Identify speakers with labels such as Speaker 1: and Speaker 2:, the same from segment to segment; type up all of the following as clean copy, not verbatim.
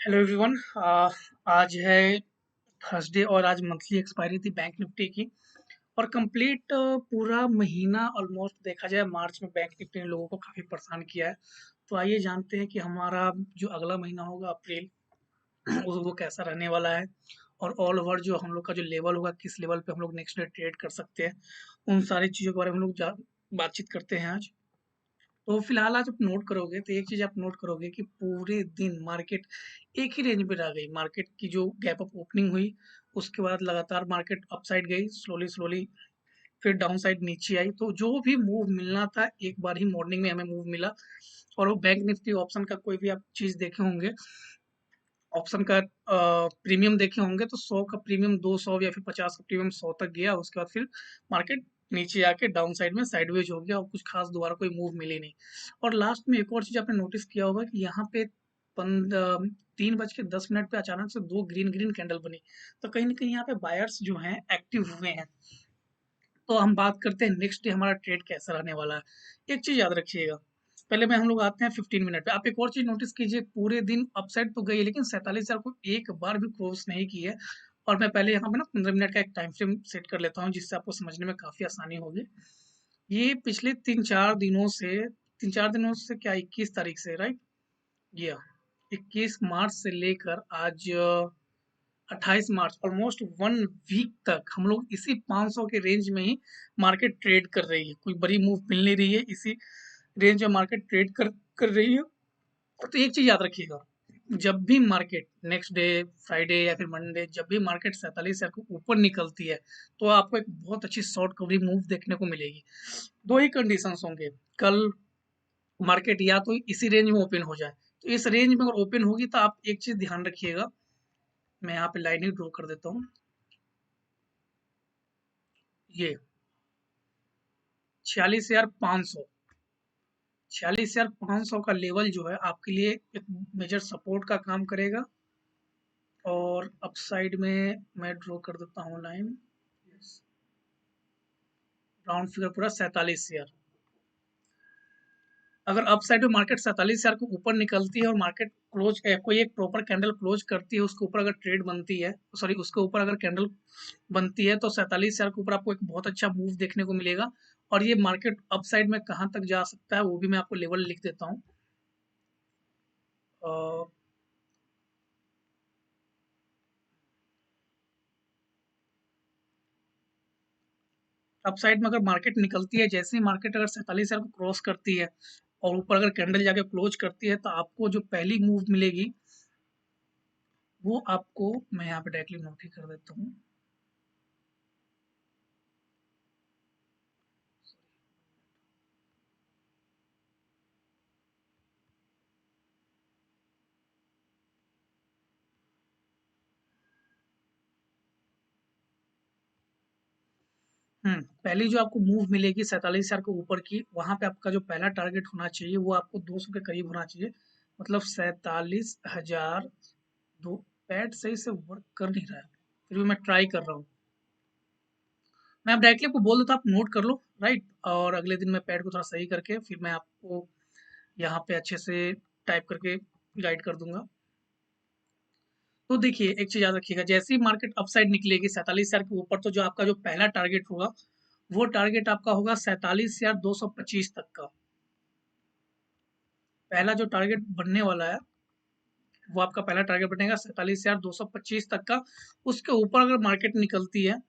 Speaker 1: Hello everyone. आज है Thursday और आज मंथली एक्सपायरी थी बैंक निफ्टी की। और कंप्लीट पूरा महीना ऑलमोस्ट देखा जाए मार्च में बैंक निफ्टी ने लोगों को काफ़ी परेशान किया है। तो आइए जानते हैं कि हमारा जो अगला महीना होगा अप्रैल वो कैसा रहने वाला है। और ऑल ओवर जो हम लोग का जो लेवल होगा किस लेवल पे हम लोग नेक्स्ट डे ट्रेड कर सकते हैं, उन सारी चीज़ों के बारे में हम लोग बातचीत करते हैं आज। तो फिलहाल आज आप नोट करोगे तो एक चीज आप नोट करोगे कि पूरे दिन मार्केट एक ही रेंज में रह गई। मार्केट की जो गैप अप ओपनिंग हुई, उसके बाद लगातार मार्केट अपसाइड गई, स्लोली स्लोली फिर डाउन साइड नीचे आई। तो जो भी मूव मिलना था एक बार ही मॉर्निंग में हमें मूव मिला। और वो बैंक निफ्टी ऑप्शन का कोई भी आप चीज देखे होंगे, ऑप्शन का प्रीमियम देखे होंगे तो 100 का प्रीमियम 200 या फिर 50 का प्रीमियम 100 तक गया। उसके बाद फिर मार्केट नीचे आके डाउन साइड में साइडवेज हो गया और कुछ खास दोबारा कोई मूव मिली नहीं। और लास्ट में एक और चीज आपने नोटिस किया होगा कि यहाँ पे 3:10 पे अचानक से दो ग्रीन ग्रीन कैंडल बनी। तो कहीं ना कहीं यहाँ पे बायर्स जो हैं एक्टिव हुए हैं। तो हम बात करते हैं नेक्स्ट डे हमारा ट्रेड कैसा रहने वाला है। एक चीज याद रखिएगा, पहले में हम लोग आते हैं 15 मिनट पे। आप एक और चीज नोटिस कीजिए, पूरे दिन अपसाइड तो गई है लेकिन 47,000 को एक बार भी क्रॉस नहीं की है। और मैं पहले यहाँ पे ना 15 मिनट का एक टाइम फ्रेम सेट कर लेता हूँ जिससे आपको समझने में काफी आसानी होगी। ये पिछले 3-4 दिनों से क्या 21 तारीख से, राइट? ये 21 मार्च से लेकर आज 28 मार्च, ऑलमोस्ट 1 वीक तक हम लोग इसी 500 के रेंज में ही मार्केट ट्रेड कर रही है। कोई बड़ी मूव मिल नहीं रही है, इसी रेंज में मार्केट ट्रेड कर रही है। तो एक चीज याद रखिएगा, जब भी मार्केट नेक्स्ट डे फ्राइडे या फिर मंडे जब भी मार्केट 47,000 को ऊपर निकलती है तो आपको एक बहुत अच्छी शॉर्ट कवरिंग मूव देखने को मिलेगी। दो ही कंडीशंस होंगे, कल मार्केट या तो इसी रेंज में ओपन हो जाए। तो इस रेंज में अगर ओपन होगी तो आप एक चीज ध्यान रखिएगा, मैं यहाँ पे लाइन ही ड्रॉ कर देता हूँ। ये 46,500, 46,500 का लेवल जो है आपके लिए एक मेजर सपोर्ट का काम करेगा। और अपसाइड में मैं ड्रॉ कर देता हूँ लाइन, राउंड फिगर पूरा 47,000। अगर अपसाइड में मार्केट 47,000 को ऊपर निकलती है और मार्केट क्लोज कोई एक प्रॉपर कैंडल क्लोज करती है, उसके ऊपर अगर ट्रेड बनती है, सॉरी उसके ऊपर अगर कैंडल बनती है तो 47,000 के ऊपर आपको एक बहुत अच्छा मूव देखने को मिलेगा। और ये मार्केट अपसाइड में कहाँ तक जा सकता है वो भी मैं आपको लेवल लिख देता हूँ। अपसाइड में अगर मार्केट निकलती है, जैसे ही मार्केट अगर 47,000 को क्रॉस करती है और ऊपर अगर कैंडल जाके क्लोज करती है तो आपको जो पहली मूव मिलेगी वो आपको, मैं यहाँ पे डायरेक्टली नोट ही कर देता हूँ। पहली जो आपको मूव मिलेगी 47,000 के ऊपर की, वहां पे आपका जो पहला टारगेट होना चाहिए वो आपको 200 के करीब होना चाहिए। मतलब 47,000 दो। पैड सही से वर्क कर नहीं रहा है, फिर भी मैं ट्राई कर रहा हूँ। मैं अब डायरेक्टली आपको बोल देता हूँ, आप नोट कर लो, राइट? और अगले दिन मैं पैड को थोड़ा सही करके फिर मैं आपको यहाँ पे अच्छे से टाइप करके गाइड कर दूंगा। तो देखिए एक चीज याद रखिएगा, जैसे ही मार्केट अपसाइड निकलेगी 47,000 के ऊपर तो जो आपका जो पहला टारगेट होगा वो टारगेट आपका होगा 47,225 तक का। पहला जो टारगेट बनने वाला है वो आपका पहला टारगेट बनेगा 47,225 तक का। उसके ऊपर अगर मार्केट निकलती है,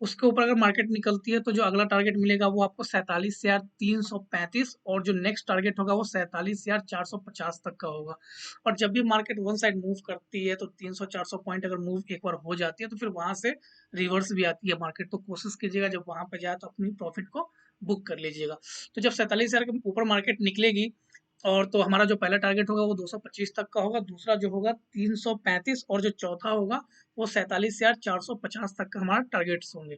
Speaker 1: उसके ऊपर अगर मार्केट निकलती है तो जो अगला टारगेट मिलेगा वो आपको 47,335, और जो नेक्स्ट टारगेट होगा वो 47,450 तक का होगा। और जब भी मार्केट वन साइड मूव करती है तो 300-400 पॉइंट अगर मूव एक बार हो जाती है तो फिर वहां से रिवर्स भी आती है मार्केट। तो कोशिश कीजिएगा जब वहां पे जाए तो अपनी प्रॉफिट को बुक कर लीजिएगा। तो जब 47,000 के ऊपर मार्केट निकलेगी और तो हमारा जो पहला टारगेट होगा वो 225 तक का होगा, दूसरा जो होगा 335, और जो चौथा होगा वो 47,450 तक का हमारा टारगेट्स होंगे।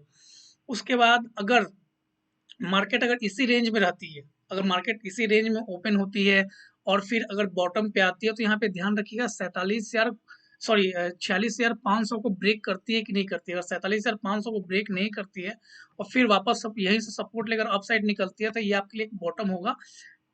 Speaker 1: उसके बाद अगर मार्केट अगर इसी रेंज में रहती है, अगर मार्केट इसी रेंज में ओपन होती है और फिर अगर बॉटम पे आती है तो यहाँ पे ध्यान रखिएगा 46,500 को ब्रेक करती है कि नहीं करती है। अगर 47,500 को ब्रेक नहीं करती है और फिर वापस सब यहीं से सपोर्ट लेकर अपसाइड निकलती है तो ये आपके लिए एक बॉटम होगा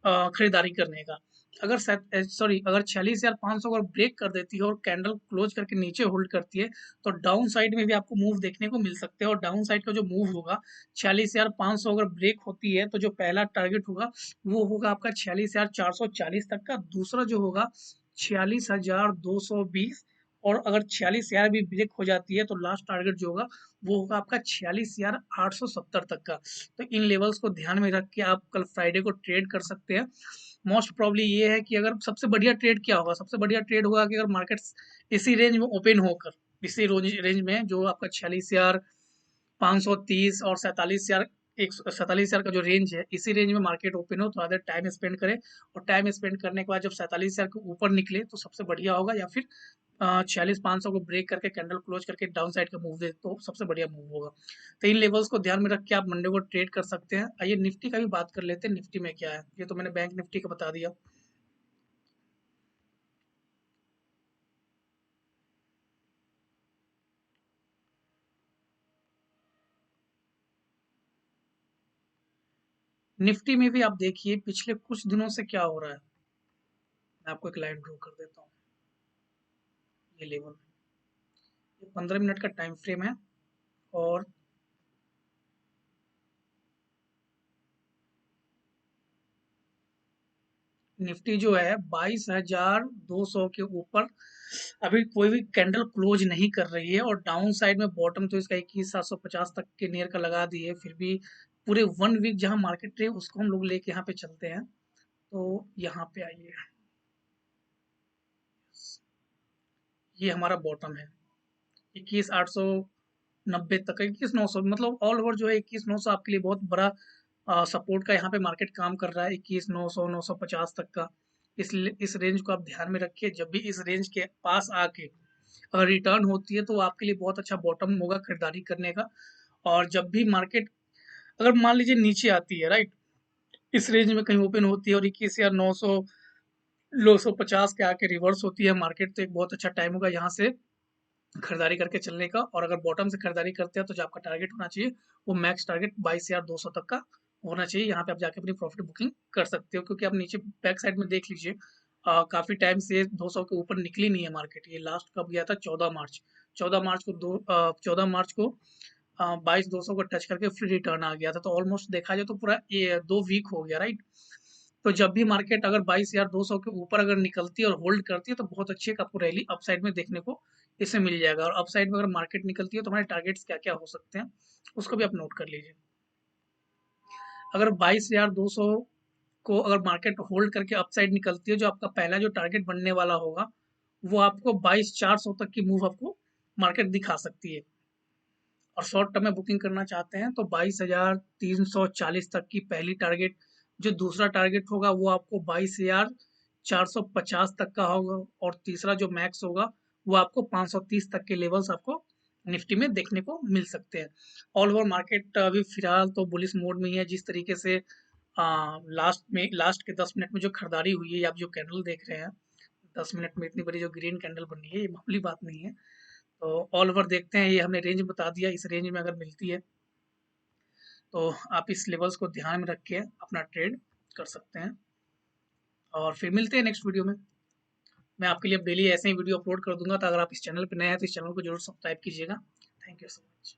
Speaker 1: खरीदारी करने का। अगर 46,500 अगर ब्रेक कर देती है और कैंडल क्लोज करके नीचे होल्ड करती है, तो डाउन साइड में भी आपको मूव देखने को मिल सकते हैं। और डाउन साइड का जो मूव होगा, 46,500 अगर ब्रेक होती है, तो जो पहला टारगेट होगा वो होगा आपका 46,440 तक का। दूसरा जो होगा 46,220, और अगर 46,000 भी ब्रेक हो जाती है, तो लास्ट टारगेट जो होगा वो होगा आपका 46,870 तक का। तो इन लेवल्स को ध्यान में रख के आप कल फ्राइडे को ट्रेड कर सकते हैं। मोस्ट प्रॉब्ली ये है कि अगर सबसे बढ़िया ट्रेड क्या होगा, सबसे बढ़िया ट्रेड होगा कि अगर मार्केट्स इसी रेंज में ओपन होकर, इसी रेंज में जो आपका 46,530 और 47,000 का जो रेंज है, इसी रेंज में मार्केट ओपन हो, तो अगर टाइम स्पेंड करें। और टाइम स्पेंड करने के बाद जब 47,000 के ऊपर निकले तो सबसे बढ़िया होगा, या फिर 46,500 को ब्रेक करके कैंडल क्लोज करके डाउन साइड का मूव दे तो सबसे बढ़िया मूव होगा। तो इन लेवल्स को ध्यान में रख के आप मंडे को ट्रेड कर सकते हैं। आइए निफ्टी का भी बात कर लेते हैं, निफ्टी में क्या है। ये तो मैंने बैंक निफ्टी का बता दिया। निफ्टी में भी आप देखिए पिछले कुछ दिनों से क्या हो रहा है। मैं आपको एक लाइन ड्रॉ कर देता हूँ। ये लेवल, ये 15 मिनट का टाइम फ्रेम है, और निफ्टी जो है 22,200 के ऊपर अभी कोई भी कैंडल क्लोज नहीं कर रही है। और डाउन साइड में बॉटम तो इसका 21,750 तक के नियर का लगा दी है। फिर भी पूरे 1 वीक जहां मार्केट रहे उसको हम लोग लेके यहाँ पे चलते हैं। तो यहाँ पे आइए, ये हमारा बॉटम है 21,890 तक, 21,900, मतलब ऑल ओवर जो है 21,900 आपके लिए बहुत बड़ा सपोर्ट का यहाँ पे मार्केट काम कर रहा है। 21,900 950 तक का इस रेंज को आप ध्यान में रखिए। जब भी इस रेंज के पास आके अगर रिटर्न होती है, तो वो आपके लिए बहुत अच्छा बॉटम होगा खरीदारी करने का। और जब भी मार्केट अगर मान लीजिए नीचे आती है, राइट, इस रेंज में कहीं ओपन होती है और 21,900 950 के आके रिवर्स होती है मार्केट, तो एक बहुत अच्छा टाइम होगा यहाँ से खरीदारी करके चलने का। और अगर बॉटम से खरीदारी करते हैं, तो जो आपका टारगेट होना चाहिए वो मैक्स टारगेट 22,200 तक का होना चाहिए। यहाँ पे आप जाके अपनी प्रॉफिट बुकिंग कर सकते हो, क्योंकि आप नीचे बैक साइड में देख लीजिए, काफी टाइम से 200 के ऊपर निकली नहीं है मार्केट। ये लास्ट कब गया था? 14 मार्च। 14 मार्च को 22,200 को टच करके फिर रिटर्न आ गया था। तो ऑलमोस्ट देखा जाए तो पूरा ये 2 वीक हो गया, राइट। तो जब भी मार्केट अगर 22,200 के ऊपर अगर निकलती है और होल्ड करती है, तो बहुत अच्छी एक आपको रैली अपसाइड में देखने को इससे मिल जाएगा। और अपसाइड में अगर मार्केट निकलती है, तो हमारे टारगेट्स क्या क्या हो सकते हैं उसको भी आप नोट कर लीजिए। अगर 22,200 को अगर मार्केट होल्ड करके अपसाइड निकलती है, जो आपका पहला जो टारगेट बनने वाला होगा वो आपको 22,400 तक की मूव आपको मार्केट दिखा सकती है। और शॉर्ट टर्म में बुकिंग करना चाहते हैं, तो 22,340 तक की पहली टारगेट, जो दूसरा टारगेट होगा वो आपको 22,450 तक का होगा, और तीसरा जो मैक्स होगा वो आपको 530 तक के लेवल्स आपको निफ्टी में देखने को मिल सकते हैं। ऑल ओवर मार्केट अभी फिलहाल तो बुलिश मोड में ही है। जिस तरीके से लास्ट के 10 मिनट में जो खरीदारी हुई है, आप जो कैंडल देख रहे हैं 10 मिनट में इतनी बड़ी जो ग्रीन कैंडल बनी है, ये मामूली बात नहीं है। तो ऑल ओवर देखते हैं, ये हमने रेंज बता दिया, इस रेंज में अगर मिलती है तो आप इस लेवल्स को ध्यान में रख के अपना ट्रेड कर सकते हैं। और फिर मिलते हैं नेक्स्ट वीडियो में। मैं आपके लिए अब डेली ऐसे ही वीडियो अपलोड कर दूंगा। तो अगर आप इस चैनल पर नए हैं तो इस चैनल को जरूर सब्सक्राइब कीजिएगा। Thank you so much.